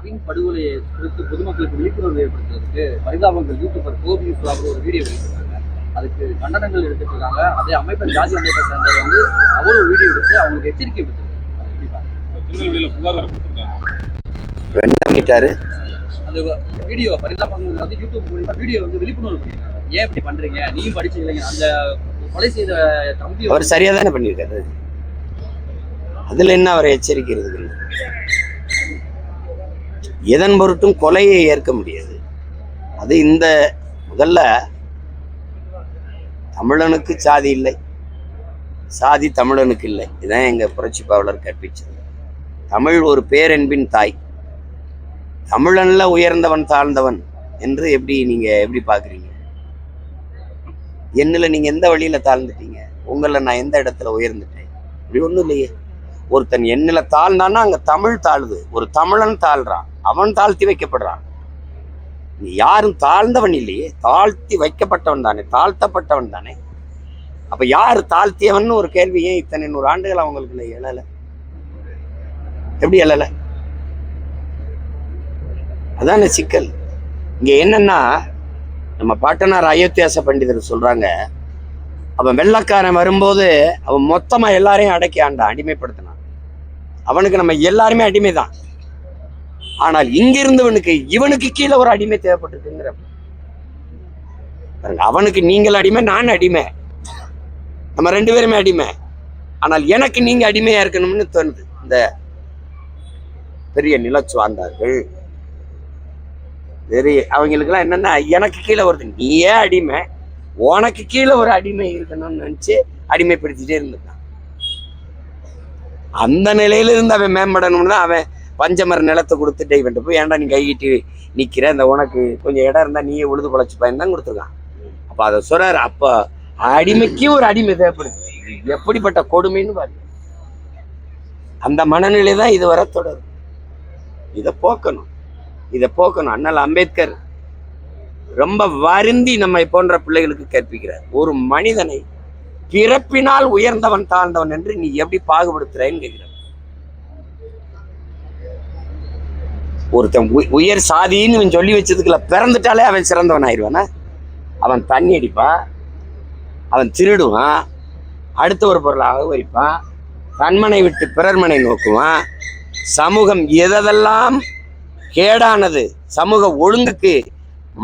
நவீன் படுகொலையை குறித்து பொதுமக்களுக்கு விழிப்புணர்வு ஏற்படுத்துறதுக்கு பரிதாபங்கள் யூடியூபர் கோபி ஒரு வீடியோ வெளியிட்டிருக்காங்க. அதுக்கு கண்டனங்கள் எடுத்துட்டு இருக்காங்க. அதே அமைப்பை ஜாதி அமைப்பை சேர்ந்தவர் வந்து அவரும் வீடியோ எடுத்து அவங்களுக்கு எச்சரிக்கை விட்டுருக்காங்க. திருநெல்வேலியில் புகார் கொடுத்துருக்காங்க. அந்த வீடியோ பரிதாபங்கள் வந்து யூடியூப் மூலியமா வீடியோ வந்து விழிப்புணர்வு பண்ணிருக்காங்க. ஏன் இப்படி பண்றீங்க, நீயும் படிச்சு இல்லைங்க, அந்த கொலை செய்த தம்பி அவர் சரியா தானே பண்ணியிருக்காரு. அதுல என்ன அவரை எச்சரிக்கிறது? எதன் பொருட்டும் கொலையை ஏற்க முடியாது. அது இந்த முதல்ல தமிழனுக்கு சாதி இல்லை, சாதி தமிழனுக்கு இல்லை. இதுதான் எங்க புரட்சி பாவலர் கற்பிச்சது. தமிழ் ஒரு பேரன்பின் தாய். தமிழன்ல உயர்ந்தவன் தாழ்ந்தவன் என்று எப்படி பாக்குறீங்க? என்னல நீங்க எந்த வழியில தாழ்ந்துட்டீங்க? உங்களை நான் எந்த இடத்துல உயர்ந்துட்டேன்? இப்படி ஒண்ணும் இல்லையே. ஒருத்தன் என்னில தாழ்ந்தான்னா அங்க தமிழ் தாழ்வு. ஒரு தமிழன் தாழ்றான், அவன் தாழ்த்தி வைக்கப்படுறான். நீ யாரும் தாழ்ந்தவன் இல்லையே, தாழ்த்தி வைக்கப்பட்டவன் தானே, தாழ்த்தப்பட்டவன் தானே. அப்ப யாரு தாழ்த்தியவன் ஒரு கேள்வி ஏன் இத்தனை 100 ஆண்டுகள் அவங்களுக்கு எழல? எப்படி எழல? அதான சிக்கல். இங்க என்னன்னா, நம்ம பாட்டனார் அயோத்தியாச பண்டிதர் சொல்றாங்க, அவன் வெள்ளக்காரன் வரும்போது அவன் மொத்தமா எல்லாரையும் அடக்கி ஆண்டான், அடிமைப்படுத்தினான். அவனுக்கு நம்ம எல்லாருமே அடிமைதான். ஆனால் இங்கிருந்தவனுக்கு இவனுக்கு கீழே ஒரு அடிமை தேவைப்பட்டிருக்குங்கிற. அவனுக்கு நீங்கள் அடிமை, நான் அடிமை, நம்ம 2 பேருமே அடிமை. ஆனால் எனக்கு நீங்க அடிமையா இருக்கணும்னு தோணுது. இந்த பெரிய நிலச்சுவாந்தார்கள் அவங்களுக்கெல்லாம் என்னன்னா, எனக்கு கீழே வருது, நீயே அடிமை, உனக்கு கீழே ஒரு அடிமை இருக்கணும்னு நினைச்சு அடிமைப்படுத்திட்டே இருந்துட்டான். அந்த நிலையில இருந்து அவன் மேம்படணும்னு தான் அவன் பஞ்சமர நிலத்தை கொடுத்துட்டே இவன்ட்டு போய், ஏன்டா நீ கையிட்டு நிக்கிற, இந்த உனக்கு கொஞ்சம் இடம் இருந்தா நீயே உழுது பொழைச்சுப்பான்னு தான் கொடுத்துருக்கான். அப்ப அதை சொல்றாரு. அப்ப அடிமைக்கு ஒரு அடிமை தேவைப்படுது. எப்படிப்பட்ட கொடுமைன்னு பாரு. அந்த மனநிலை தான் இது வர தொடரும். இதை போக்கணும். அண்ணல் அம்பேத்கர் ரொம்ப வருந்தி நம்மை போன்ற பிள்ளைகளுக்கு கற்பிக்கிறார். ஒரு மனிதனை பிறப்பினால் உயர்ந்தவன் தாழ்ந்தவன் என்று நீ எப்படி பாகுபடுத்துறேன்னு கேட்கிறார். ஒருத்தன் உயர் சாதின்னு சொல்லி வச்சதுக்குள்ள பிறந்துட்டாலே அவன் சிறந்தவன் ஆயிடுவானா? அவன் தண்ணி அடிப்பான், அவன் திருடுவான், அடுத்த ஒரு பொருளாக வைப்பான், தன்மனை விட்டு பிறர்மனை நோக்குவான். சமூகம் எதெல்லாம் கேடானது, சமூக ஒழுங்குக்கு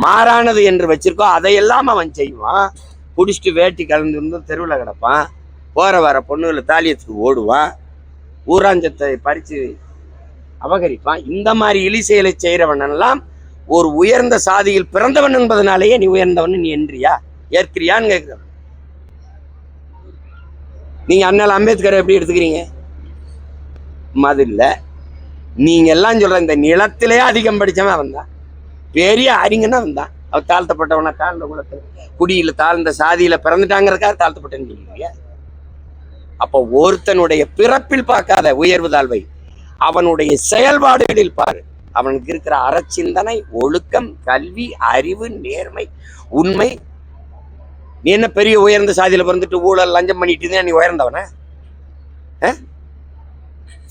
மாறானது என்று வச்சிருக்கோ அதையெல்லாம் அவன் செய்வான். குடிச்சிட்டு வேட்டி கலந்து தெருவில் கிடப்பான், போற வர பொண்ணுகளை தாலியத்துக்கு ஓடுவான், ஊராஞ்சத்தை பறித்து அபகரிப்பான். இந்த மாதிரி இழி செயலை செய்கிறவனெல்லாம் ஒரு உயர்ந்த சாதியில் பிறந்தவன் என்பதனாலேயே நீ உயர்ந்தவன் நீ என்றியா ஏற்கிறியான்னு கேட்குற. நீங்க அண்ணல் அம்பேத்கரை எப்படி எடுத்துக்கிறீங்க? அது இல்லை. நீங்க எல்லாம் சொல்ற இந்த நிலத்திலே அதிகம் படிச்சவன் அவன் தான், பெரிய அறிஞனா வந்தான். அவன் தாழ்த்தப்பட்டவனா, தாழ்ந்த குலத்துல குடியில தாழ்ந்த சாதியில பிறந்துட்டாங்கிறதுக்காக தாழ்த்தப்பட்டேன்னு சொல்லுவீங்க. அப்போ ஒருத்தனுடைய பிறப்பில் பார்க்காத உயர்வு தாழ்வை அவனுடைய செயல்பாடுகளில் பாரு. அவனுக்கு இருக்கிற அறச்சிந்தனை, ஒழுக்கம், கல்வி, அறிவு, நேர்மை, உண்மை. நீ என்ன பெரிய உயர்ந்த சாதியில பிறந்துட்டு ஊழல் லஞ்சம் பண்ணிட்டு நீ உயர்ந்தவன?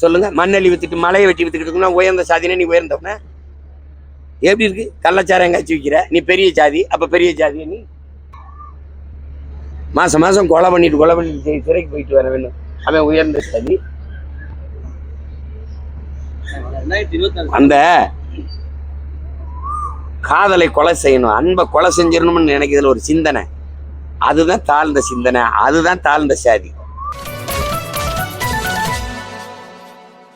சொல்லுங்க. மண்ணெளி வித்துட்டு மலையை வெட்டி வித்துக்கிட்டு உயர்ந்த சாதினா நீ உயர்ந்தவன? எப்படி இருக்கு? கள்ளச்சாரம் எங்காச்சு விற்கிற நீ பெரிய ஜாதி. அப்ப பெரிய ஜாதியா நீ? மாசம் கொலை பண்ணிட்டு சிறைக்கு போயிட்டு வர வேணும், அவன் உயர்ந்த சாதி. அந்த காதலை கொலை செய்யணும், அன்பை கொலை செஞ்சிடணும்னு நினைக்கிறதுல ஒரு சிந்தனை, அதுதான் தாழ்ந்த சிந்தனை, அதுதான் தாழ்ந்த சாதி.